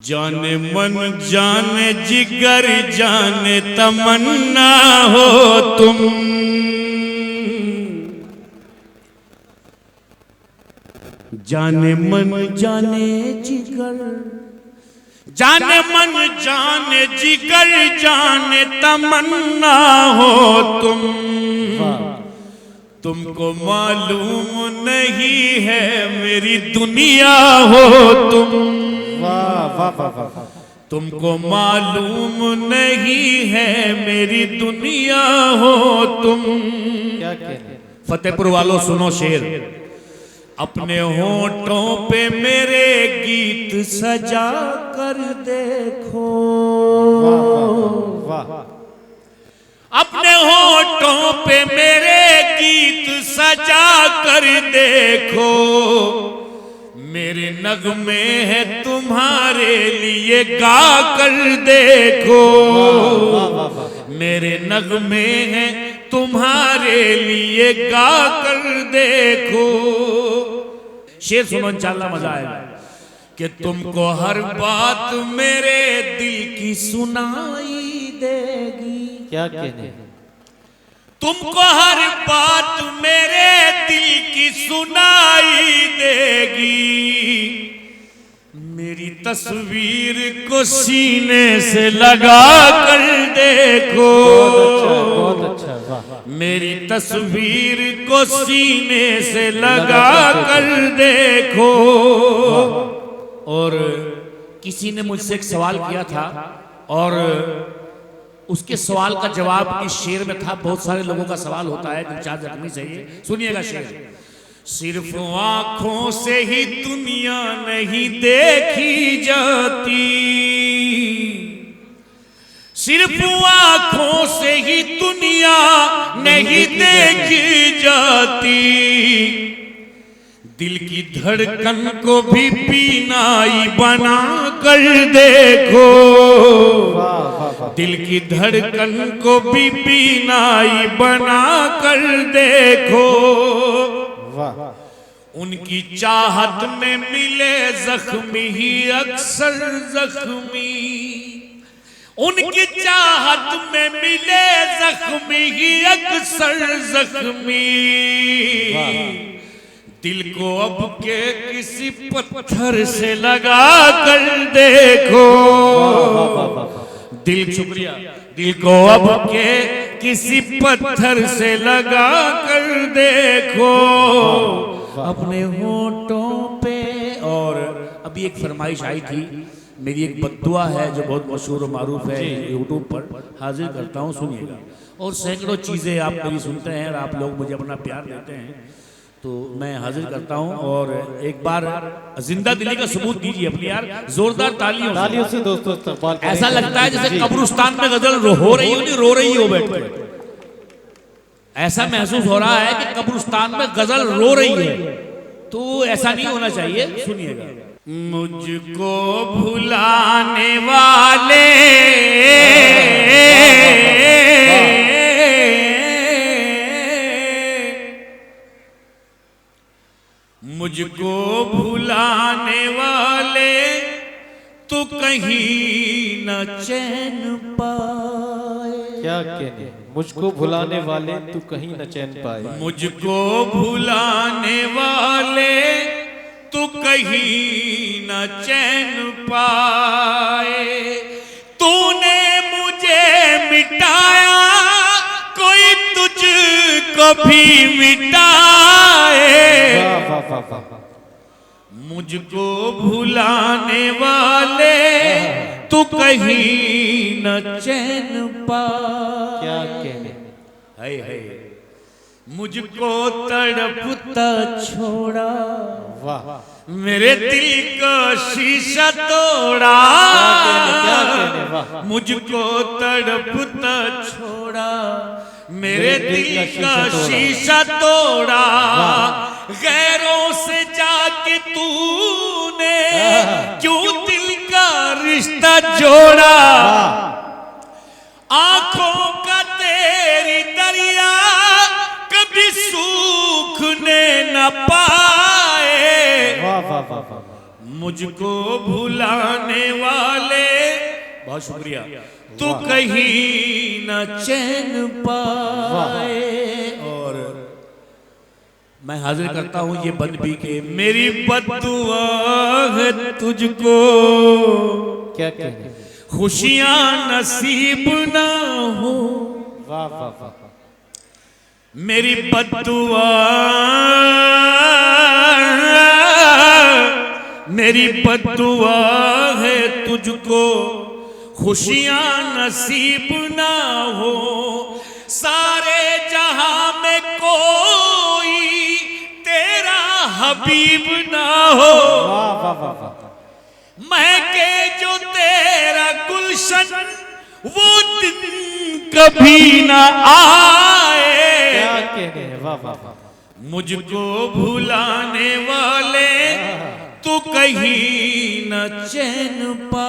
जाने मन जाने जिगर जाने तमन्ना हो तुम, जाने मन जाने जिगर जाने मन जाने जिगर जाने तमन्ना हो तुम। तुमको मालूम नहीं है मेरी दुनिया हो तुम। वाह वाह वाह वाह। तुमको मालूम नहीं है मेरी दुनिया हो तुम। क्या कहने। फतेहपुर वालों सुनो शेर। अपने होठों पे मेरे गीत सजा कर देखो, वाह वाह। अपने होठों पे मेरे गीत सजा कर देखो। मेरे नगमे है तुम्हारे लिए गा कर देखो। मेरे नगमे है तुम्हारे लिए गा कर देखो। शेर सुनो इंशाअल्लाह मजा आएगा। कि तुमको हर बात मेरे दिल की सुनाई देगी। क्या कहने। तुमको हर बात मेरे दिल की सुनाई देगी। मेरी तस्वीर को सीने से लगा कर देखो। बहुत अच्छा वाह। मेरी तस्वीर को सीने से लगा कर देखो। और किसी ने मुझसे एक सवाल किया था और उसके सवाल का जवाब इस शेर में था। बहुत सारे लोगों का सवाल होता है दिलचाद जख्मी से। सुनिएगा शेर। सिर्फ आंखों से ही दुनिया नहीं देखी जाती, सिर्फ आंखों से ही दुनिया नहीं देखी जाती। दिल की धड़कन को भी बीनाई बना कर देखो। दिल की धड़कन को भी बीनाई बना कर देखो। उनकी चाहत में मिले जख्मी ही अक्सर जख्मी। उनकी चाहत में मिले जख्मी ही अक्सर जख्मी। दिल को अब के किसी पत्थर से लगा कर देखो। दिल शुक्रिया। दिल को अब के किसी पत्थर से लगा कर देखो अपने होठों पे। और अभी एक फरमाइश आई थी। मेरी एक बद्दुआ है जो बहुत मशहूर और मारूफ है यूट्यूब पर, हाजिर करता हूँ सुनिएगा। और सैकड़ों चीज़ें आप मेरी सुनते हैं और आप लोग मुझे अपना प्यार देते हैं तो मैं हाजिर करता हूं। और एक बार जिंदा दिली का सबूत दीजिए अपनी यार, जोरदार तालियों से दोस्तों। ऐसा लगता है जैसे कब्रिस्तान में गजल हो रही हो, नहीं रो रही हो बैठ के। ऐसा महसूस हो रहा है कि कब्रिस्तान में गजल रो रही है, तो ऐसा नहीं होना चाहिए। सुनिएगा। मुझको भुलाने वाले मुझको भुलाने वाले तो कहीं न चैन पाए। क्या कहने। मुझको भुलाने वाले तू कहीं न चैन पाए। मुझको भुलाने वाले तो कहीं न चैन पाए। तूने मुझे मिटाया कोई तुझको भी मिटाए। मुझको भुलाने वाले तू कहीं न चैन पा। क्या कहने। है मुझको तड़पता छोड़ा। वाह। मेरे दिल का शीशा तोड़ा। क्या कहने। वाह। मुझको तड़पता छोड़ा मेरे दिल का शीशा तोड़ा। गैरों से जाके तूने क्यों दिल का रिश्ता जोड़ा। आंखों का तेरी दरिया कभी सूखने न पाए। मुझको भुलाने वाले, बहुत शुक्रिया, तू कहीं न चैन पाए। और मैं हाजिर करता हूं ये बदबी के, मेरी बद्दुआ है तुझको, क्या कहने, खुशियां नसीब ना हो। वाह वाह वाह, मेरी बद्दुआ, मेरी बद्दुआ है तुझको, खुशियां नसीब ना हो। सारे जहां में कोई तेरा हबीब ना हो। वाह वाह वाह वाह, महके जो तेरा गुलशन वो दिन कभी ना आए। क्या कहने, वाह वाह वाह, मुझको भुलाने वाले तू कहीं न चैन पा।